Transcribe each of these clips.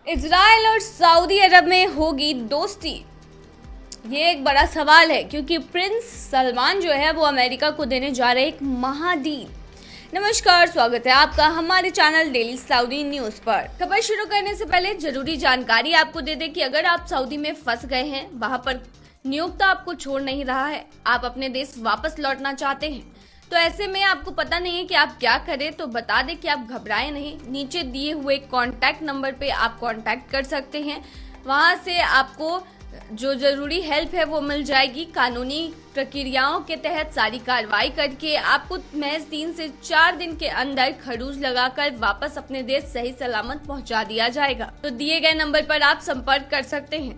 Israel और Saudi अरब में होगी दोस्ती। ये एक बड़ा सवाल है क्योंकि प्रिंस सलमान जो है वो अमेरिका को देने जा रहे एक महाडील। नमस्कार, स्वागत है आपका हमारे चैनल डेली सऊदी न्यूज पर। खबर शुरू करने से पहले जरूरी जानकारी आपको दे दें कि अगर आप सऊदी में फंस गए हैं, वहां पर नियोक्ता आपको छोड़ नहीं रहा है, आप अपने देश वापस लौटना चाहते हैं, तो ऐसे में आपको पता नहीं है कि आप क्या करें, तो बता दें कि आप घबराएं नहीं। नीचे दिए हुए कांटेक्ट नंबर पे आप कांटेक्ट कर सकते हैं। वहां से आपको जो जरूरी हेल्प है वो मिल जाएगी। कानूनी प्रक्रियाओं के तहत सारी कार्रवाई करके आपको महज 3 से 4 दिन के अंदर खरूज लगाकर वापस अपने देश सही सलामत पहुंचा दिया जाएगा। तो दिए गए नंबर पर आप संपर्क कर सकते हैं।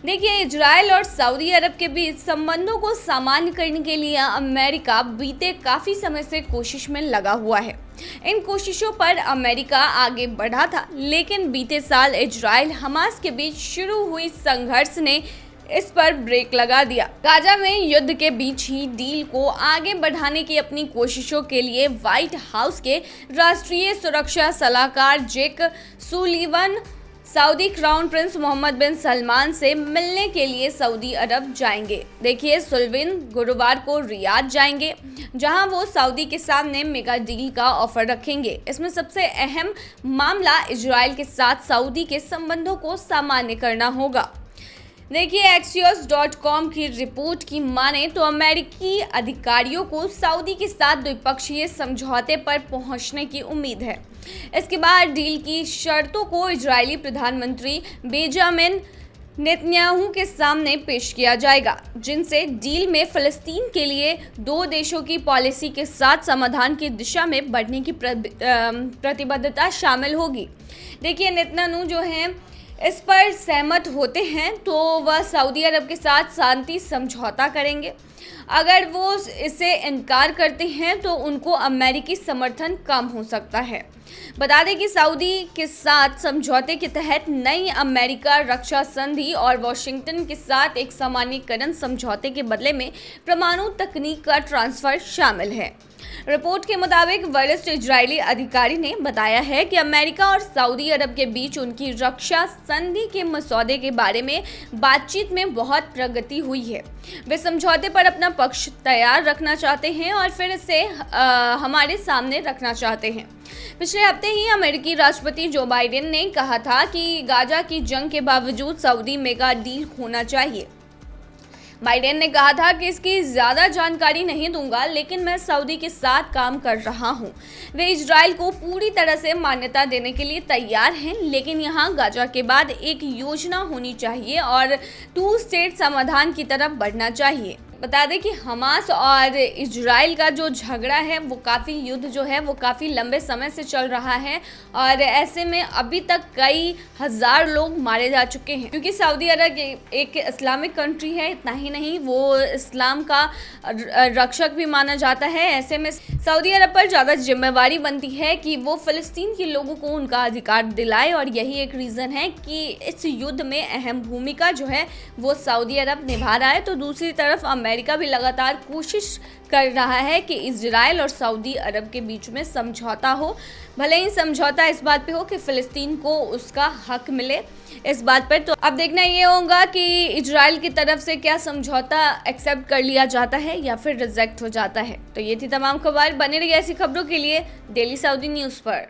देखिए, इजराइल और सऊदी अरब के बीच संबंधों को सामान्य करने के लिए अमेरिका बीते काफी समय से कोशिश में लगा हुआ है। इन कोशिशों पर अमेरिका आगे बढ़ा था, लेकिन बीते साल इजराइल हमास के बीच शुरू हुई संघर्ष ने इस पर ब्रेक लगा दिया। गाजा में युद्ध के बीच ही डील को आगे बढ़ाने की अपनी कोशिशों के लिए व्हाइट हाउस के राष्ट्रीय सुरक्षा सलाहकार Jake Sullivan Saudi crown prince Mohammed bin Salman से मिलने के लिए सऊदी अरब जाएंगे। देखिए, सुलविन गुरुवार को रियाद जाएंगे, जहां वो सऊदी के सामने मेगा डील का ऑफर रखेंगे। इसमें सबसे अहम मामला इजराइल के साथ सऊदी के संबंधों को सामान्य करना होगा। देखिए, Axios.com की रिपोर्ट की माने तो अमेरिकी अधिकारियों को सऊदी के साथ द्विपक्षीय समझौते पर पहुंचने की उम्मीद है। इसके बाद डील की शर्तों को इजरायली प्रधानमंत्री बेंजामिन नेतन्याहू के सामने पेश किया जाएगा, जिनसे डील में फिलिस्तीन के लिए 2 देशों की पॉलिसी के साथ समाधान की दिशा में बढ़ने की प्रतिबद्धता शामिल होगी। देखिए, नेतन्याहू जो हैं इस पर सहमत होते हैं तो वह सऊदी अरब के साथ शांति समझौता करेंगे। अगर वो इसे इनकार करते हैं तो उनको अमेरिकी समर्थन कम हो सकता है। बता दें कि सऊदी के साथ समझौते के तहत नई अमेरिका रक्षा संधि और वॉशिंगटन के साथ एक सामान्यीकरण समझौते के बदले में परमाणु तकनीक का ट्रांसफर शामिल है। रिपोर्ट के मुताबिक वरिष्ठ इजरायली अधिकारी ने बताया है कि अमेरिका और सऊदी अरब के बीच उनकी रक्षा संधि के मसौदे के बारे में बातचीत में बहुत प्रगति हुई है। वे समझौते पर अपना पक्ष तैयार रखना चाहते हैं और फिर इसे हमारे सामने रखना चाहते हैं। पिछले हफ्ते ही अमेरिकी राष्ट्रपति जो बाइडेन ने कहा था कि गाजा की जंग के बावजूद सऊदी मेगा डील होना चाहिए। बाइडेन ने कहा था कि इसकी ज्यादा जानकारी नहीं दूंगा, लेकिन मैं सऊदी के साथ काम कर रहा हूं। वे इजराइल को पूरी तरह से मान्यता देने के लिए तैयार हैं, लेकिन यहां गाजा के बाद एक योजना होनी चाहिए और 2 स्टेट समाधान की तरफ बढ़ना चाहिए। बता दें कि हमास और इजराइल का जो झगड़ा है वो काफ़ी युद्ध जो है वो काफ़ी लंबे समय से चल रहा है और ऐसे में अभी तक कई हजार लोग मारे जा चुके हैं, क्योंकि सऊदी अरब एक इस्लामिक कंट्री है। इतना ही नहीं, वो इस्लाम का रक्षक भी माना जाता है। ऐसे में सऊदी अरब पर ज़्यादा जिम्मेवारी बनती है कि वो फ़लस्तीन के लोगों को उनका अधिकार दिलाए, और यही एक रीज़न है कि इस युद्ध में अहम भूमिका जो है वो सऊदी अरब निभा रहा है। तो दूसरी तरफ अमेरिका भी लगातार कोशिश कर रहा है कि इजराइल और सऊदी अरब के बीच में समझौता हो। भले ही समझौता इस बात पे हो कि फ़लस्तीन को उसका हक मिले, इस बात पर तो अब देखना ये होगा कि इजराइल की तरफ से क्या समझौता एक्सेप्ट कर लिया जाता है या फिर रिजेक्ट हो जाता है। तो ये थी तमाम खबर। बने रहिए ऐसी खबरों के लिए डेली सऊदी न्यूज़ पर।